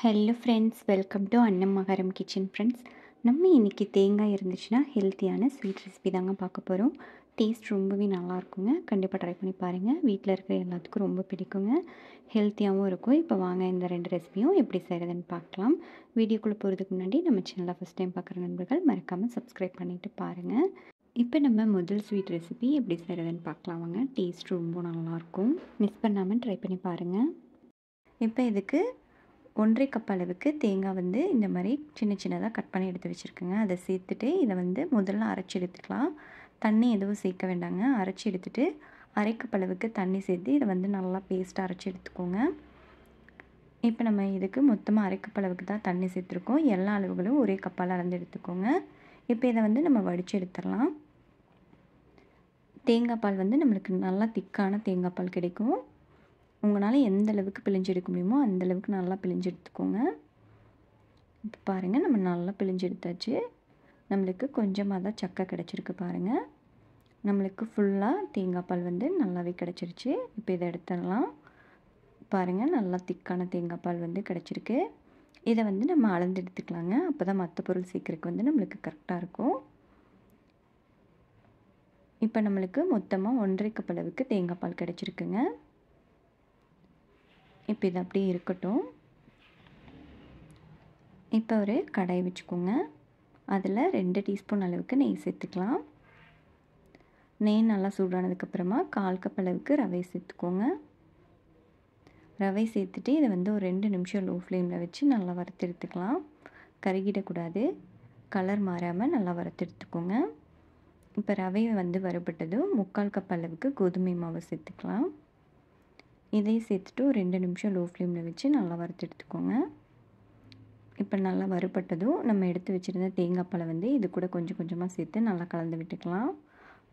Hello friends, welcome to அன்னமகரம் kitchen friends. நம்ம இன்றைக்கி தேங்காய் இருந்துச்சுன்னா ஹெல்த்தியான ஸ்வீட் ரெசிபி தாங்க பார்க்க போகிறோம். டேஸ்ட் ரொம்பவே நல்லாயிருக்குங்க. கண்டிப்பாக ட்ரை பண்ணி பாருங்கள். வீட்டில் இருக்கிற எல்லாத்துக்கும் ரொம்ப பிடிக்குங்க. ஹெல்த்தியாகவும் இருக்கும். இப்போ வாங்க இந்த 2 ரெசிபியும் எப்படி செய்கிறதுன்னு பார்க்கலாம். வீடியோக்குள்ளே போகிறதுக்கு முன்னாடி நம்ம சேனலை ஃபஸ்ட் டைம் பார்க்குற நண்பர்கள் மறக்காமல் சப்ஸ்கிரைப் பண்ணிவிட்டு பாருங்கள். இப்போ நம்ம முதல் ஸ்வீட் ரெசிபி எப்படி செய்கிறதுன்னு பார்க்கலாம் வாங்க. டேஸ்ட் ரொம்ப நல்லாயிருக்கும். மிஸ் பண்ணாமல் ட்ரை பண்ணி பாருங்கள். இப்போ இதுக்கு 1.5 கப் அளவுக்கு தேங்காய் இந்த மாதிரி சின்ன சின்னதாக கட் பண்ணி எடுத்து வச்சுருக்கேங்க. அதை சேர்த்துட்டு இதை முதல்ல அரைச்சி எடுத்துக்கலாம். தண்ணி எதுவும் சேர்க்க வேண்டாங்க. அரைச்சி எடுத்துகிட்டு 1/2 கப் அளவுக்கு தண்ணி சேர்த்து இதை நல்லா பேஸ்ட்டாக அரைச்சி எடுத்துக்கோங்க. இப்போ நம்ம இதுக்கு மொத்தமாக 1/2 கப் அளவுக்கு தான் தண்ணி சேர்த்துருக்கோம். எல்லா அளவுகளும் ஒரே கப்பால் அளந்து எடுத்துக்கோங்க. இப்போ இதை நம்ம வடித்து எடுத்துடலாம். தேங்காய் பால் நம்மளுக்கு நல்லா திக்கான தேங்காய் பால் கிடைக்கும். உங்களால் எந்த அளவுக்கு பிழிஞ்சு எடுக்க முடியுமோ அந்தளவுக்கு நல்லா பிழிஞ்சு எடுத்துக்கோங்க. இப்போ பாருங்கள், நம்ம நல்லா பிழிஞ்சு எடுத்தாச்சு. நம்மளுக்கு கொஞ்சமாக தான் சக்கை கிடச்சிருக்கு பாருங்கள். நம்மளுக்கு ஃபுல்லாக தேங்காய் பால் நல்லாவே கிடச்சிருச்சு. இப்போ இதை எடுத்துடலாம். பாருங்கள், நல்லா திக்கான தேங்காய் பால் கிடச்சிருக்கு. இதை நம்ம அளந்து எடுத்துக்கலாங்க. அப்போ தான் மற்ற பொருள் சேர்க்குறதுக்கு நம்மளுக்கு கரெக்டாக இருக்கும். இப்போ நம்மளுக்கு மொத்தமாக 1.5 கப் அளவுக்கு தேங்காய் பால் கிடச்சிருக்குங்க. இப்போ இது அப்படியே இருக்கட்டும். இப்போ ஒரு கடாய் வச்சுக்கோங்க. அதில் 2 டீஸ்பூன் அளவுக்கு நெய் சேர்த்துக்கலாம். நெய் நல்லா சூடானதுக்கப்புறமா 1/4 கப் அளவுக்கு ரவை சேர்த்துக்கோங்க. ரவை சேர்த்துட்டு இதை ஒரு 2 நிமிஷம் லோ ஃப்ளேமில் வச்சு நல்லா வறுத்து எடுத்துக்கலாம். கருகிடக்கூடாது. கலர் மாறாமல் நல்லா வறுத்து எடுத்துக்கோங்க. இப்போ ரவையை வறுபட்டதும் 3/4 கப் அளவுக்கு கோதுமை மாவு சேர்த்துக்கலாம். இதையும் சேர்த்துட்டு ஒரு 2 நிமிஷம் லோ ஃப்ளேமில் வச்சு நல்லா வறுத்து எடுத்துக்கோங்க. இப்போ நல்லா வறுபட்டதும் நம்ம எடுத்து வச்சுருந்த தேங்காய் பாலை இது கூட கொஞ்சம் கொஞ்சமாக சேர்த்து நல்லா கலந்து விட்டுக்கலாம்.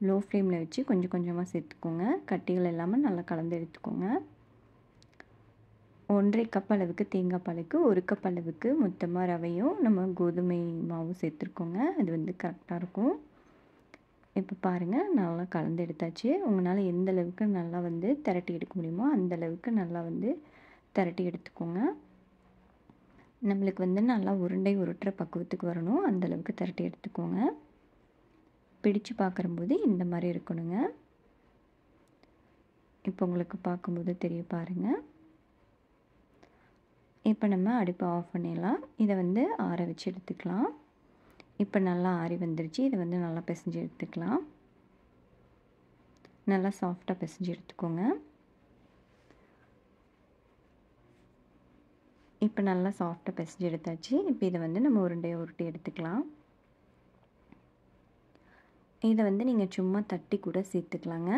லோ ஃப்ளேமில் வச்சு கொஞ்சம் கொஞ்சமாக சேர்த்துக்கோங்க. கட்டிகள் இல்லாமல் நல்லா கலந்து எடுத்துக்கோங்க. 1.5 கப் அளவுக்கு தேங்காய் பாலுக்கு 1 கப் அளவுக்கு மொத்தமாக ரவையும் நம்ம கோதுமை மாவும் சேர்த்துருக்கோங்க. அது கரெக்டாக இருக்கும். இப்போ பாருங்கள், நல்லா கலந்து எடுத்தாச்சு. உங்களால் எந்த அளவுக்கு நல்லா திரட்டி எடுக்க முடியுமோ அந்தளவுக்கு நல்லா திரட்டி எடுத்துக்கோங்க. நம்மளுக்கு நல்லா உருண்டை உருட்டுற பக்குவத்துக்கு வரணும். அந்தளவுக்கு திரட்டி எடுத்துக்கோங்க. பிடிச்சு பார்க்கும்போது இந்த மாதிரி இருக்கணுங்க. இப்போ உங்களுக்கு பார்க்கும்போது தெரிய பாருங்கள். இப்போ நம்ம அடுப்பை ஆஃப் பண்ணிடலாம். இதை ஆற வச்சு எடுத்துக்கலாம். இப்போ நல்லா ஆறி வந்துருச்சு. இதை நல்லா பிசைஞ்சு எடுத்துக்கலாம். நல்லா சாஃப்டாக பிசைஞ்சு எடுத்துக்கோங்க. இப்போ நல்லா சாஃப்டாக பிசைஞ்சு எடுத்தாச்சு. இப்போ இதை நம்ம உருண்டையை உருட்டி எடுத்துக்கலாம். இதை நீங்கள் சும்மா தட்டி கூட சேர்த்துக்கலாங்க.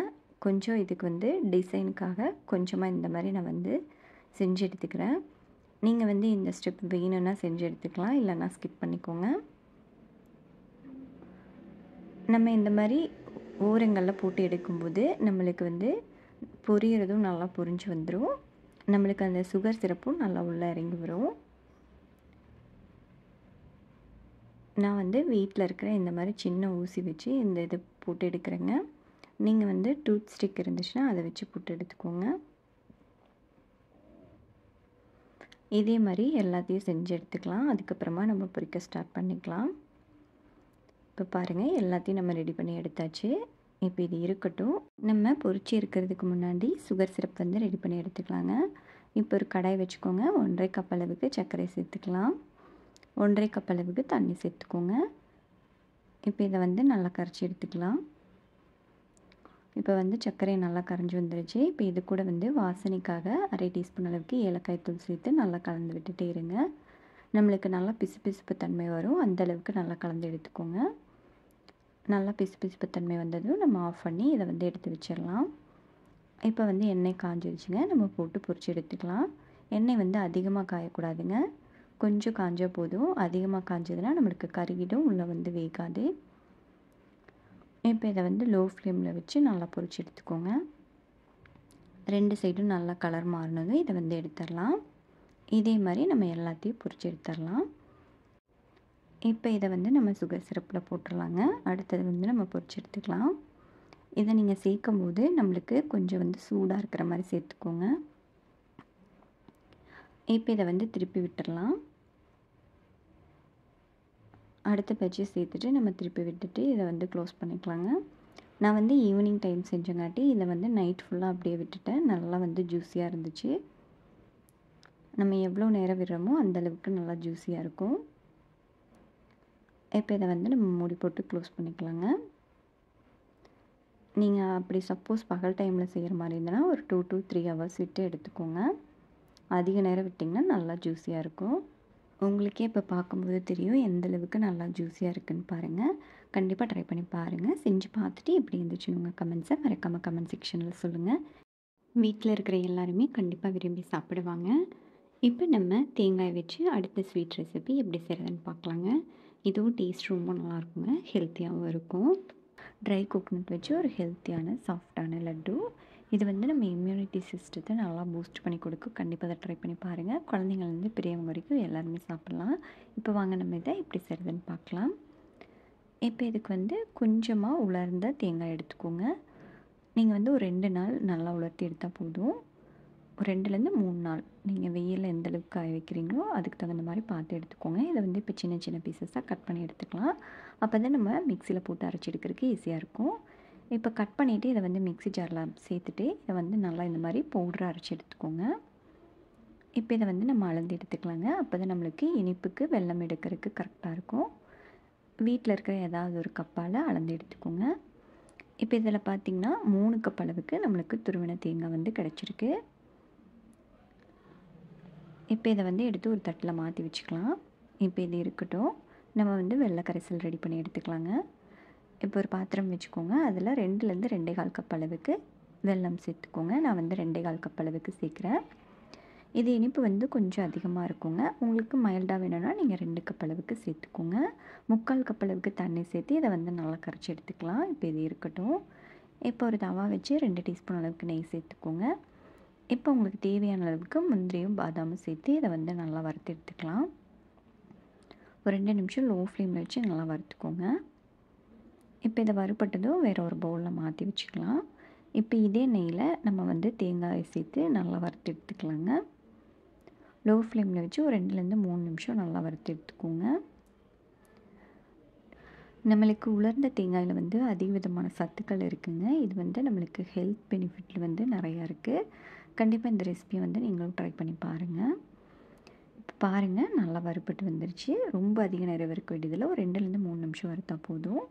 கொஞ்சம் இதுக்கு டிசைனுக்காக கொஞ்சமாக இந்த மாதிரி நான் செஞ்சு எடுத்துக்கிறேன். நீங்கள் இந்த ஸ்டெப் வேணும்னா செஞ்சு எடுத்துக்கலாம், இல்லைன்னா ஸ்கிப் பண்ணிக்கோங்க. நம்ம இந்த மாதிரி ஓரங்களில் போட்டு எடுக்கும்போது நம்மளுக்கு பொரியறதும் நல்லா பொரிஞ்சு வந்துடும். நம்மளுக்கு அந்த சுகர் சிரப்பும் நல்லா உள்ளே இறங்கி வரும். நான் வீட்டில் இருக்கிற இந்த மாதிரி சின்ன ஊசி வச்சு இந்த இது போட்டு எடுக்கிறேங்க. நீங்கள் டூத் ஸ்டிக் இருந்துச்சுன்னா அதை வச்சு போட்டு எடுத்துக்கோங்க. இதே மாதிரி எல்லாத்தையும் செஞ்சு எடுத்துக்கலாம். அதுக்கப்புறமா நம்ம பொரிக்க ஸ்டார்ட் பண்ணிக்கலாம். இப்போ பாருங்கள், எல்லாத்தையும் நம்ம ரெடி பண்ணி எடுத்தாச்சு. இப்போ இது இருக்கட்டும். நம்ம பொரிச்சு இருக்கிறதுக்கு முன்னாடி சுகர் சிரப் ரெடி பண்ணி எடுத்துக்கலாங்க. இப்போ ஒரு கடாய் வச்சுக்கோங்க. 1.5 கப் அளவுக்கு சர்க்கரை சேர்த்துக்கலாம். 1.5 கப் அளவுக்கு தண்ணி சேர்த்துக்கோங்க. இப்போ இதை நல்லா கரைச்சி எடுத்துக்கலாம். இப்போ சர்க்கரை நல்லா கரைஞ்சி வந்துருச்சு. இப்போ இது கூட வாசனைக்காக 1/2 டீஸ்பூன் அளவுக்கு ஏலக்காய் தூள் சேர்த்து நல்லா கலந்து விட்டுட்டே இருங்க. நம்மளுக்கு நல்லா பிசுபிசுப்பு தன்மை வரும். அந்தளவுக்கு நல்லா கலந்து எடுத்துக்கோங்க. நல்லா பிசுபிசுப்பு தன்மை வந்ததும் நம்ம ஆஃப் பண்ணி இதை எடுத்து வச்சிடலாம். இப்போ எண்ணெய் காஞ்சிருச்சுங்க. நம்ம போட்டு பொரிச்சு எடுத்துக்கலாம். எண்ணெய் அதிகமாக காயக்கூடாதுங்க. கொஞ்சம் காஞ்சால் போதும். அதிகமாக காஞ்சதுன்னா நம்மளுக்கு கருகிடும், உள்ளே வேகாது. இப்போ இதை லோ ஃப்ளேமில் வச்சு நல்லா பொரிச்சு எடுத்துக்கோங்க. 2 சைடும் நல்லா கலர் மாறினதும் இதை எடுத்துடலாம். இதே மாதிரி நம்ம எல்லாத்தையும் பொரிச்சு எடுத்துடலாம். இப்போ இதை நம்ம சுகர் சிரப்பில் போட்டுடலாங்க. அடுத்தது நம்ம பொரிச்சு எடுத்துக்கலாம். இதை நீங்கள் சேர்க்கும் போது நம்மளுக்கு கொஞ்சம் சூடாக இருக்கிற மாதிரி சேர்த்துக்கோங்க. இப்போ இதை வந்து திருப்பி விட்டுறலாம். அடுத்த பேட்சை சேர்த்துட்டு நம்ம திருப்பி விட்டுட்டு இதை வந்து க்ளோஸ் பண்ணிக்கலாங்க. நான் வந்து ஈவினிங் டைம் செஞ்சங்காட்டி இதை வந்து நைட் ஃபுல்லாக அப்படியே விட்டுட்டேன். நல்லா வந்து ஜூஸியாக இருந்துச்சு. நம்ம எவ்வளோ நேரம் விடுறோமோ அந்தளவுக்கு நல்லா ஜூஸியாக இருக்கும். இப்போ இதை வந்து நம்ம மூடி போட்டு க்ளோஸ் பண்ணிக்கலாங்க. நீங்கள் அப்படி சப்போஸ் பகல் டைமில் செய்கிற மாதிரி இருந்ததுன்னா ஒரு 2 to 3 ஹவர்ஸ் விட்டு எடுத்துக்கோங்க. அதிக நேரம் விட்டிங்கன்னா நல்லா ஜூஸியாக இருக்கும். உங்களுக்கே இப்போ பார்க்கும்போது தெரியும் எந்த அளவுக்கு நல்லா ஜூஸியாக இருக்குதுன்னு பாருங்கள். கண்டிப்பாக ட்ரை பண்ணி பாருங்கள். செஞ்சு பார்த்துட்டு எப்படி இருந்துச்சுன்னு உங்கள் கமெண்ட்ஸை மறக்காமல் கமெண்ட் செக்ஷனில் சொல்லுங்கள். வீட்டில் இருக்கிற எல்லாருமே கண்டிப்பாக விரும்பி சாப்பிடுவாங்க. இப்போ நம்ம தேங்காய் வச்சு அடுத்த ஸ்வீட் ரெசிபி எப்படி செய்கிறதுன்னு பார்க்கலாங்க. இதுவும் டேஸ்ட் ரொம்ப நல்லாயிருக்குங்க. ஹெல்த்தியாகவும் இருக்கும். ட்ரை கோகோனட் வச்சு ஒரு ஹெல்த்தியான சாஃப்டான லட்டு. இது வந்து நம்ம இம்யூனிட்டி சிஸ்டத்தை நல்லா பூஸ்ட் பண்ணி கொடுக்கும். கண்டிப்பாக அதை ட்ரை பண்ணி பாருங்கள். குழந்தைங்கள்லேருந்து பெரியவங்க வரைக்கும் எல்லாருமே சாப்பிட்லாம். இப்போ வாங்க நம்ம இதை எப்படி செய்கிறதுன்னு பார்க்கலாம். இப்போ இதுக்கு வந்து கொஞ்சமாக உலர்ந்த தேங்காய் எடுத்துக்கோங்க. நீங்கள் வந்து ஒரு 2 நாள் நல்லா உலர்த்தி எடுத்தால் போதும். ஒரு 2லேருந்து 3 நாள் நீங்கள் வெயிலில் எந்த அளவுக்கு காய வைக்கிறீங்களோ அதுக்கு தகுந்த மாதிரி பார்த்து எடுத்துக்கோங்க. இதை வந்து இப்போ சின்ன சின்ன பீசஸாக கட் பண்ணி எடுத்துக்கலாம். அப்போ தான் நம்ம மிக்சியில் போட்டு அரைச்சி எடுக்கிறதுக்கு ஈஸியாக இருக்கும். இப்போ கட் பண்ணிவிட்டு இதை வந்து மிக்ஸி ஜாரில் சேர்த்துட்டு இதை வந்து நல்லா இந்த மாதிரி பவுடரை அரைச்சி எடுத்துக்கோங்க. இப்போ இதை வந்து நம்ம அளந்து எடுத்துக்கலாங்க. அப்போ தான் நம்மளுக்கு இனிப்புக்கு வெல்லம் எடுக்கிறதுக்கு கரெக்டாக இருக்கும். வீட்டில் இருக்கிற ஏதாவது ஒரு கப்பால் அளந்து எடுத்துக்கோங்க. இப்போ இதில் பார்த்திங்கன்னா 3 கப் அளவுக்கு நம்மளுக்கு துருவின தேங்காய் வந்து கிடச்சிருக்கு. இப்போ இதை வந்து எடுத்து ஒரு தட்டில் மாற்றி வச்சுக்கலாம். இப்போ இது இருக்கட்டும். நம்ம வந்து வெள்ளை கரைசல் ரெடி பண்ணி எடுத்துக்கலாங்க. இப்போ ஒரு பாத்திரம் வச்சுக்கோங்க. அதில் 2லேருந்து 2.25 கப் அளவுக்கு வெல்லம் சேர்த்துக்கோங்க. நான் வந்து 2.25 கப் அளவுக்கு சேர்க்குறேன். இது இனிப்பு வந்து கொஞ்சம் அதிகமாக இருக்குங்க. உங்களுக்கு மைல்டாக வேணும்னா நீங்கள் 2 கப் அளவுக்கு சேர்த்துக்கோங்க. 3/4 கப் அளவுக்கு தண்ணி சேர்த்து இதை வந்து நல்லா கரைச்சி எடுத்துக்கலாம். இப்போ இது இருக்கட்டும். இப்போ ஒரு தவா வச்சு 2 டீஸ்பூன் அளவுக்கு நெய் சேர்த்துக்கோங்க. இப்போ உங்களுக்கு தேவையான அளவுக்கு முந்திரியும் பாதாமும் சேர்த்து இதை வந்து நல்லா வறுத்து எடுத்துக்கலாம். ஒரு 2 நிமிஷம் லோ ஃப்ளேமில் வச்சு நல்லா வறுத்துக்கோங்க. இப்போ இதை வறுபட்டதும் வேறு ஒரு பவுலில் மாற்றி வச்சுக்கலாம். இப்போ இதே நெய்யில் நம்ம வந்து தேங்காயை சேர்த்து நல்லா வறுத்து எடுத்துக்கலாங்க. லோ ஃப்ளேமில் வச்சு ஒரு 2லேருந்து 3 நிமிஷம் நல்லா வறுத்து எடுத்துக்கோங்க. நம்மளுக்கு உலர்ந்த தேங்காயில் வந்து அதிக விதமான சத்துக்கள் இருக்குதுங்க. இது வந்து நம்மளுக்கு ஹெல்த் பெனிஃபிட்டில் வந்து நிறையா இருக்குது. கண்டிப்பாக இந்த ரெசிபியை வந்து நீங்களும் ட்ரை பண்ணி பாருங்கள். இப்போ பாருங்கள் நல்லா வறுபட்டு வந்துருச்சு. ரொம்ப அதிக நேரம் வறுக்க வேண்டியதில் ஒரு 2லேருந்து 3 நிமிஷம் வறுத்தா போதும்.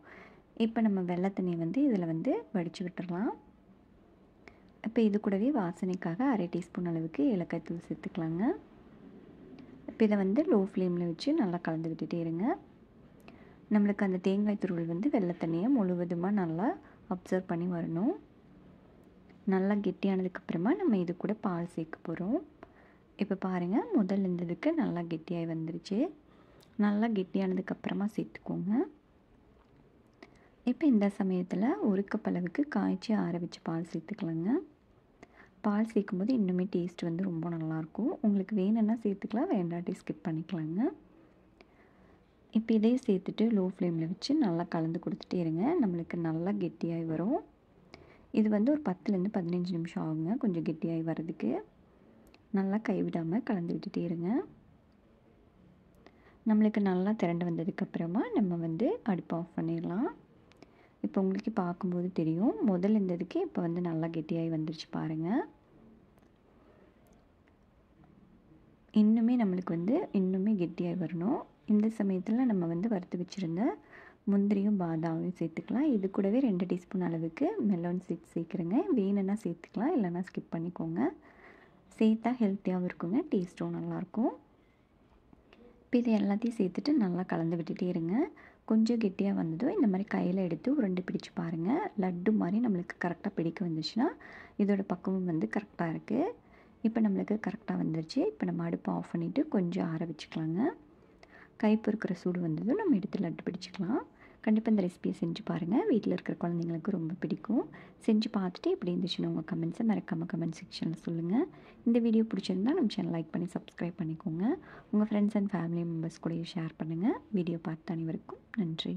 இப்போ நம்ம வெள்ளை தண்ணியை வந்து இதில் வந்து வடித்து விட்டுறலாம். இப்போ இது கூடவே வாசனைக்காக 1/2 டீஸ்பூன் அளவுக்கு ஏலக்காய் தூள் சேர்த்துக்கலாங்க. இப்போ இதை வந்து லோ ஃப்ளேமில் வச்சு நல்லா கலந்து விட்டுட்டே இருங்க. நம்மளுக்கு அந்த தேங்காய் துருவல் வந்து வெள்ளை தண்ணியை முழுவதுமாக நல்லா அப்சர்வ் பண்ணி வரணும். நல்லா கெட்டியானதுக்கப்புறமா நம்ம இது கூட பால் சேர்க்க போகிறோம். இப்போ பாருங்கள் முதல் இருந்ததுக்கு நல்லா கெட்டியாகி வந்துருச்சு. நல்லா கெட்டியானதுக்கப்புறமா சேர்த்துக்கோங்க. இப்போ இந்த சமயத்தில் 1 கப் அளவுக்கு காய்ச்சி ஆற வச்சு பால் சேர்த்துக்கலாங்க. பால் சேர்க்கும்போது இன்னுமே டேஸ்ட் வந்து ரொம்ப நல்லாயிருக்கும். உங்களுக்கு வேணும்னா சேர்த்துக்கலாம், வேண்டாட்டி ஸ்கிப் பண்ணிக்கலாங்க. இப்போ இதையும் சேர்த்துட்டு லோ ஃப்ளேமில் வச்சு நல்லா கலந்து கொடுத்துட்டே இருங்க. நம்மளுக்கு நல்லா கெட்டியாகி வரும். இது வந்து ஒரு 10லேருந்து 15 நிமிஷம் ஆகுங்க கொஞ்சம் கெட்டியாகி வர்றதுக்கு. நல்லா கைவிடாமல் கலந்து விட்டுட்டே இருங்க. நம்மளுக்கு நல்லா திரண்டு வந்ததுக்கப்புறமா நம்ம வந்து அடுப்பை ஆஃப் பண்ணிடலாம். இப்போ உங்களுக்கு பார்க்கும்போது தெரியும் முதல்ல இருந்ததுக்கு இப்போ வந்து நல்லா கெட்டியாகி வந்துருச்சு பாருங்கள். இன்னுமே நம்மளுக்கு வந்து இன்னுமே கெட்டியாகி வரணும். இந்த சமயத்தில் நம்ம வந்து வறுத்து வச்சுருந்த முந்திரியும் பாதாமையும் சேர்த்துக்கலாம். இது கூடவே 2 டீஸ்பூன் அளவுக்கு மெலன் சீட்ஸ் சேர்க்குறேங்க. வேணும்னா சேர்த்துக்கலாம், இல்லைன்னா ஸ்கிப் பண்ணிக்கோங்க. சேர்த்தா ஹெல்த்தியாகவும் இருக்குங்க, டேஸ்ட்டும் நல்லாயிருக்கும். இப்போ இதை எல்லாத்தையும் சேர்த்துட்டு நல்லா கலந்து விட்டுட்டே இருங்க. கொஞ்சம் கெட்டியாக வந்ததும் இந்த மாதிரி கையில் எடுத்து உருண்டை பிடிச்சு பாருங்கள். லட்டு மாதிரி நம்மளுக்கு கரெக்டாக பிடிக்க வந்துச்சுன்னா இதோட பக்குவம் வந்து கரெக்டாக இருக்குது. இப்போ நம்மளுக்கு கரெக்டாக வந்துருச்சு. இப்போ நம்ம அடுப்பை ஆஃப் பண்ணிவிட்டு கொஞ்சம் ஆற வச்சுக்கலாங்க. கை பொறுக்கிற சூடு வந்ததும் நம்ம எடுத்து லட்டு பிடிச்சிக்கலாம். கண்டிப்பாக இந்த ரெசிபியை செஞ்சு பாருங்கள். வீட்டில் இருக்கிற குழந்தைங்களுக்கு ரொம்ப பிடிக்கும். செஞ்சு பார்த்துட்டு எப்படி இருந்துச்சுன்னு உங்கள் கமெண்ட்ஸை மறக்காமல் கமெண்ட் செக்ஷனில் சொல்லுங்கள். இந்த வீடியோ பிடிச்சிருந்தா நம்ம சேனல் லைக் பண்ணி சப்ஸ்கிரைப் பண்ணிக்கோங்க. உங்கள் ஃப்ரெண்ட்ஸ் அண்ட் ஃபேமிலி மெம்பர்ஸ் கூடயும் ஷேர் பண்ணுங்கள். வீடியோ பார்த்த அனைவருக்கும் நன்றி.